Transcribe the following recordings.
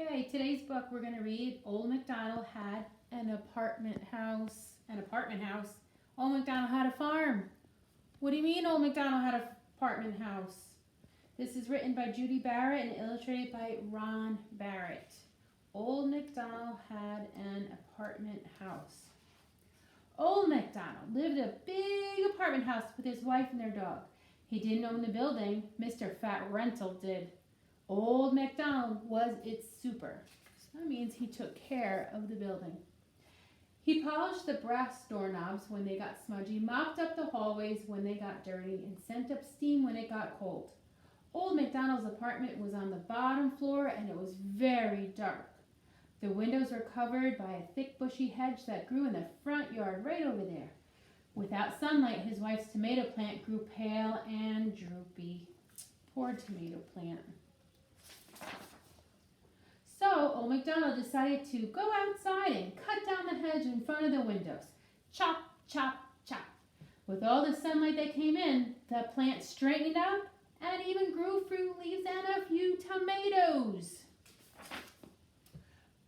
Okay, today's book we're going to read Old MacDonald Had an Apartment House. An apartment house? Old MacDonald had a farm. What do you mean Old MacDonald had an apartment house? This is written by Judi Barrett and illustrated by Ron Barrett. Old MacDonald had an apartment house. Old MacDonald lived in a big apartment house with his wife and their dog. He didn't own the building, Mr. Fat Rental did. Old MacDonald was its super. So that means he took care of the building. He polished the brass doorknobs when they got smudgy, mopped up the hallways when they got dirty, and sent up steam when it got cold. Old MacDonald's apartment was on the bottom floor and it was very dark. The windows were covered by a thick bushy hedge that grew in the front yard right over there. Without sunlight, his wife's tomato plant grew pale and droopy. Poor tomato plant. So Old MacDonald decided to go outside and cut down the hedge in front of the windows. Chop, chop, chop. With all the sunlight that came in, the plant straightened up and even grew fruit leaves and a few tomatoes.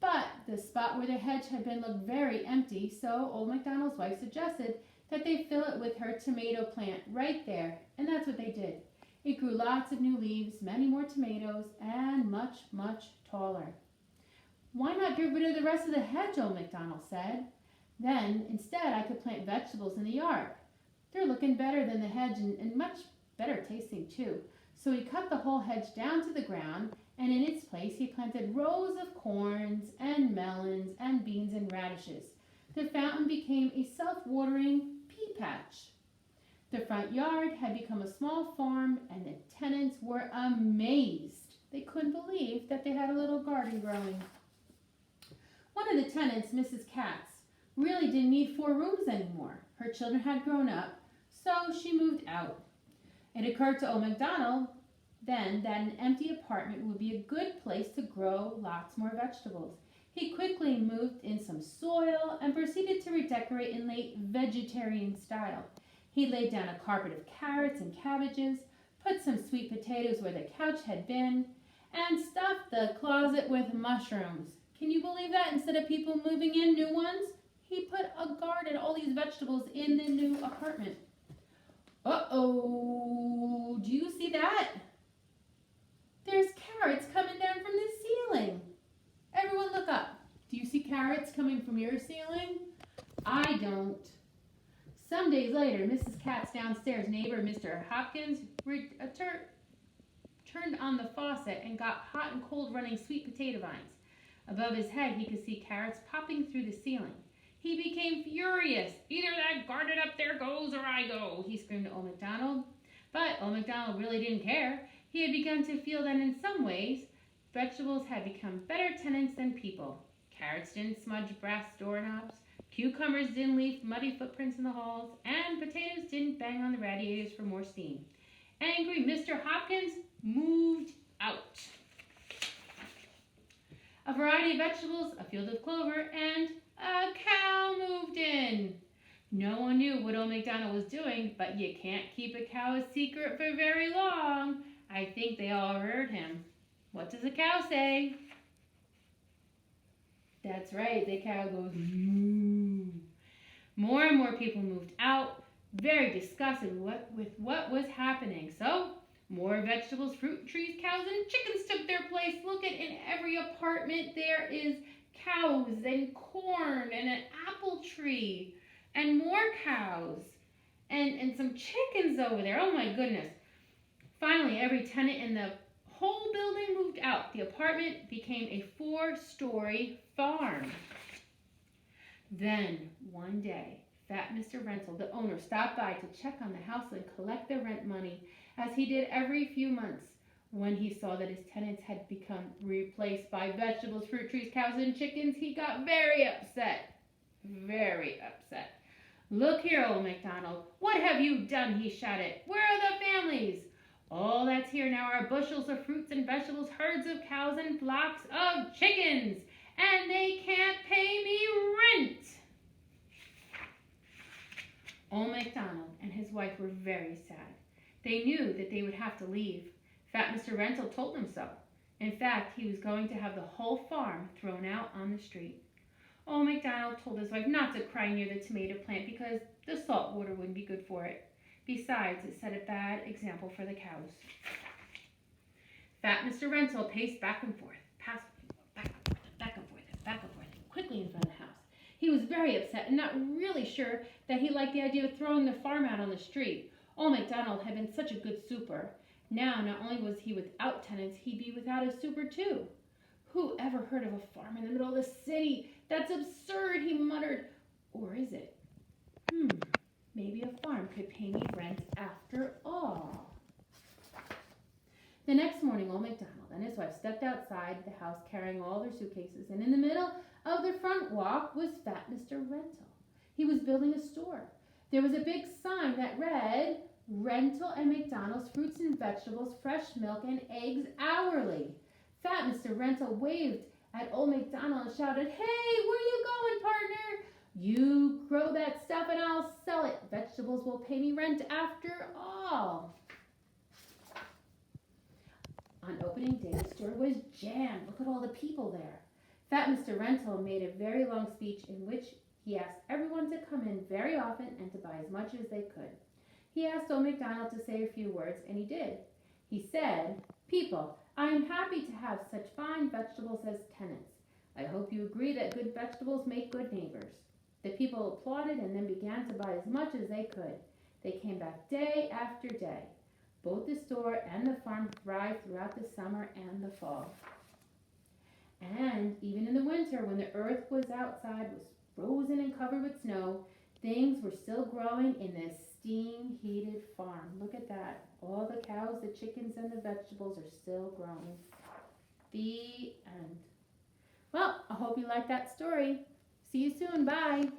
But the spot where the hedge had been looked very empty, so Old MacDonald's wife suggested that they fill it with her tomato plant right there, and that's what they did. It grew lots of new leaves, many more tomatoes, and much, much taller. Why not get rid of the rest of the hedge, Old MacDonald said. Then, instead, I could plant vegetables in the yard. They're looking better than the hedge and much better tasting too. So he cut the whole hedge down to the ground, and in its place he planted rows of corns and melons and beans and radishes. The fountain became a self-watering pea patch. The front yard had become a small farm, and the tenants were amazed. They couldn't believe that they had a little garden growing. One of the tenants, Mrs. Katz, really didn't need 4 rooms anymore. Her children had grown up, so she moved out. It occurred to Old MacDonald then that an empty apartment would be a good place to grow lots more vegetables. He quickly moved in some soil and proceeded to redecorate in late vegetarian style. He laid down a carpet of carrots and cabbages, put some sweet potatoes where the couch had been, and stuffed the closet with mushrooms. Can you believe that? Instead of people moving in, new ones, he put a garden, all these vegetables in the new apartment. Uh-oh, do you see that? There's carrots coming down from the ceiling. Everyone look up. Do you see carrots coming from your ceiling? I don't. Some days later, Mrs. Katz's downstairs neighbor, Mr. Hopkins, turned on the faucet and got hot and cold running sweet potato vines. Above his head, he could see carrots popping through the ceiling. He became furious. "Either that garden up there goes or I go," he screamed to Old MacDonald. But Old MacDonald really didn't care. He had begun to feel that in some ways, vegetables had become better tenants than people. Carrots didn't smudge brass doorknobs, cucumbers didn't leave muddy footprints in the halls, and potatoes didn't bang on the radiators for more steam. Angry Mr. Hopkins moved out. A variety of vegetables, a field of clover, and a cow moved in. No one knew what Old MacDonald was doing, but you can't keep a cow a secret for very long. I think they all heard him. What does a cow say? That's right, the cow goes moo. More and more people moved out, very disgusted with what was happening. So, more vegetables, fruit trees, cows, and chickens took their place. Look at in every apartment there is cows and corn and an apple tree and more cows and some chickens over there. Oh my goodness. Finally, every tenant in the whole building moved out. The apartment became a 4-story farm. Then, one day, Fat Mr. Rental, the owner, stopped by to check on the house and collect the rent money, as he did every few months. When he saw that his tenants had become replaced by vegetables, fruit trees, cows, and chickens, he got very upset. Very upset. "Look here, Old MacDonald, what have you done?" he shouted. "Where are the families? All that's here now are bushels of fruits and vegetables, herds of cows, and flocks of chickens, and they can't pay me rent." Old MacDonald and his wife were very sad. They knew that they would have to leave. Fat Mr. Rental told them so. In fact, he was going to have the whole farm thrown out on the street. Old MacDonald told his wife not to cry near the tomato plant because the salt water wouldn't be good for it. Besides, it set a bad example for the cows. Fat Mr. Rental paced back and forth, quickly in front of the house. He was very upset and not really sure that he liked the idea of throwing the farm out on the street. Old MacDonald had been such a good super. Now, not only was he without tenants, he'd be without a super too. Who ever heard of a farm in the middle of the city? That's absurd, he muttered. Or is it? Maybe a farm could pay me rent after all. The next morning, old MacDonald and his wife stepped outside the house carrying all their suitcases, and in the middle of the front walk was Fat Mr. Rental. He was building a store. There was a big sign that read, Rental and McDonald's fruits and vegetables, fresh milk and eggs hourly. Fat Mr. Rental waved at old MacDonald and shouted, "Hey, where you going, partner? You grow that stuff and I'll sell it. Vegetables will pay me rent after all." On opening day, the store was jammed. Look at all the people there. Fat Mr. Rental made a very long speech in which he asked everyone to come in very often and to buy as much as they could. He asked old MacDonald to say a few words, and he did. He said, "People, I am happy to have such fine vegetables as tenants. I hope you agree that good vegetables make good neighbors." The people applauded and then began to buy as much as they could. They came back day after day. Both the store and the farm thrived throughout the summer and the fall. And even in the winter, when the earth was outside, was frozen and covered with snow, things were still growing in this steam-heated farm. Look at that. All the cows, the chickens, and the vegetables are still growing. The end. Well, I hope you liked that story. See you soon. Bye.